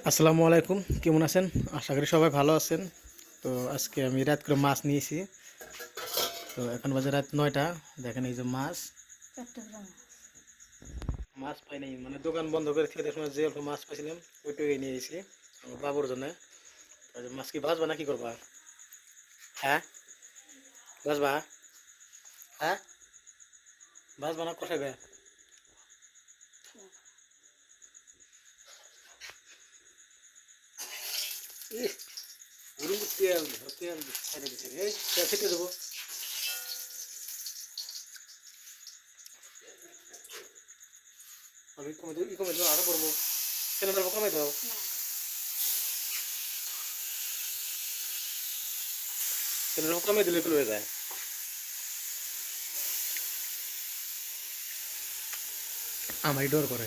আসসালামু আলাইকুম, কেমন আছেন? আশা করি সবাই ভালো আছেন। তো আজকে আমি রাত করে মাছ নিয়েছি। তো এখন বাজে রাত 9টা। দেখেন এই যে মাছ। মাছ পাই নাই, মানে দোকান বন্ধ করে খেতে সময় যে অল্প মাছ পাইছিলাম ওইটুকুই নিয়ে এসেছি আমার বাবুর জন্য। মাছ কি ভাজবা না কি করবা? হ্যাঁ, ভাজবা? হ্যাঁ, ভাজবা না কষাবে? ইহ, তেল তেল ছেড়ে দিচ্ছে, এই তেল ছিটে দেবো। আমি কমে দেবো, কমে দেবো, আরো করবো। কেন দেবো, কমে দাও। কেন দেবো, কমে দিলে একটু হয়ে যায়। আমারই ডর করে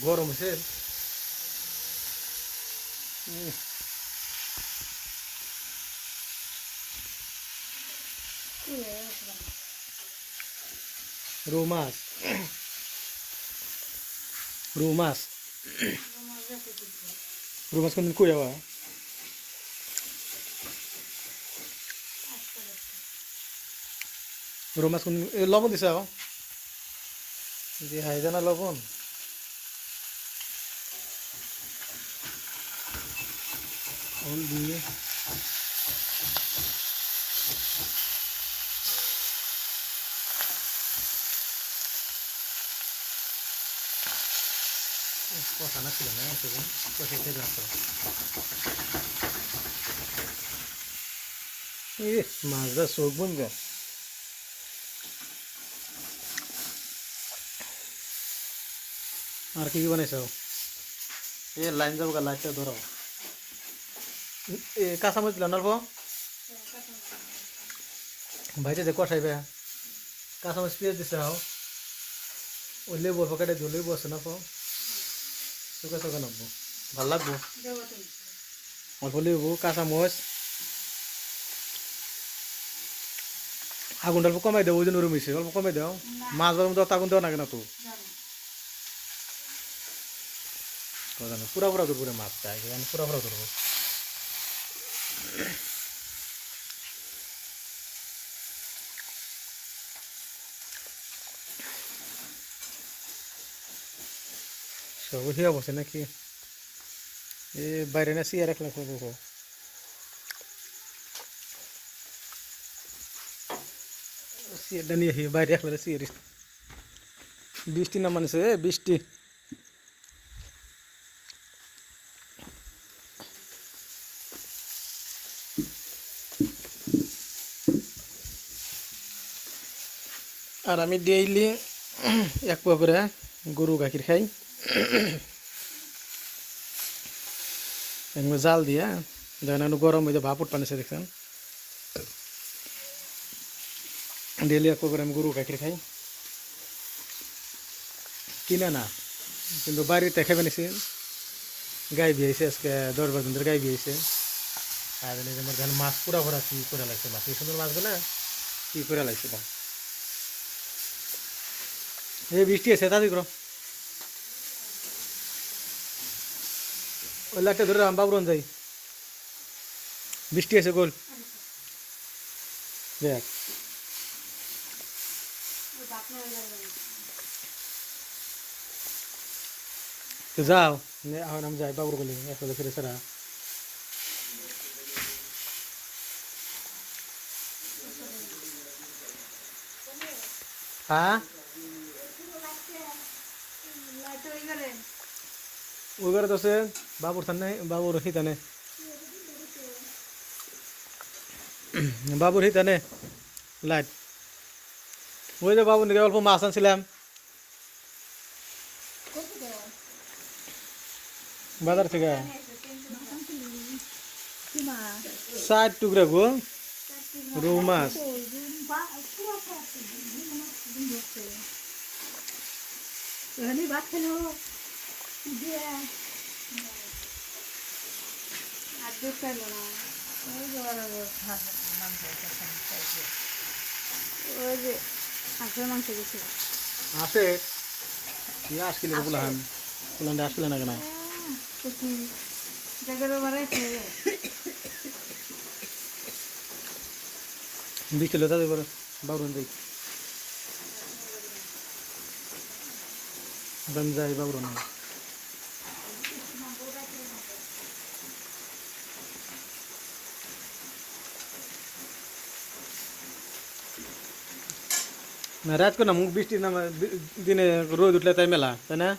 গরম হয়েছে। রৌ মাছ, রৌ মাছ, রৌ মাছ কোনদিন কই যাওয়া? রৌ মাছ কোনদিন লবণ দিছে যে হাই জানা লবণ দিয়ে কথা না ছিল না সেদিন কষে খেতে আসতো। মাছটা চোখ বন্ধ। আর কি কি বানাইছ? লাইন যাবো, লাইটটা ধরো। কাঁচামরিচ দিলাম অল্প, ভাইটা যে কষাইবে। কাঁচামরিচ পেঁয়াজ দিছে ওই লেবু অল্প কেটে দিও, লেবু আছে না শুকা শুকা নাবো, ভাল লাগবো। অল্প লেবু, কাঁচামরিচ, আগুনটা অল্প কমাই দেবো, ওই জন্য ওরম হয়েছে, অল্প কমাই দাও। মাছ ধরার মতো আগুন দেওয়া না কেন তো পুরা পুরা ধরবো রে মাছটা, পুরা পুরা ধরবো। সব হিয়া বসে নাকি বাইরে না সিয়ার এক লাখ সিয়ারটা নিয়ে বাইরে এক লাখ সিয়ার। বৃষ্টি না মানেছে বৃষ্টি। আর আমি ডেইলি এক পোয়া করে গরু গাখির খাই জাল দিয়া। দেখেন গরম হয়ে ভাপ উঠপানিছে দেখছেন। ডেইলি এক পোয়া করে আমি গরু গাখির খাই, কিনে না। কিন্তু বাড়িতে খেয়ে নিছি, গাই বিয়েছে আজকে 10-12 দিন ধরে গাই বিয়েছে। আর দেখেন মাছ পুরা ভরা কি করে লাগছে, মাছ এই সুন্দর মাছগুলো কি করে লাগছে। এই বৃষ্টি আছে তাড়াতাড়ি করো, ওই লাইটটা ধরে বাবুরন যাই। বৃষ্টি আছে গোল দেখ। তো যাও, এখন আমি যাই বাবুর গলি একসাথে ফিরে সারা। হ্যাঁ, ওই ঘরে তো আছে বাবুর থান নাই, বাবুর হিতানে, বাবুর হিতানে লাইট। ওই যে বাবুর নিকে অল্প মাছ আনছিলাম বাজার থেকে, 60 টুকরা গো রৌ মাছ। আছে আসলে পুলান পুলানটা আসলে না কেন বৃষ্টি হলে তাদের করে বাবুরন যাই যাই বাবুরন না রাত করে না মুখ বৃষ্টি না দিনে রোদ উঠলে তাই মেলা তাই না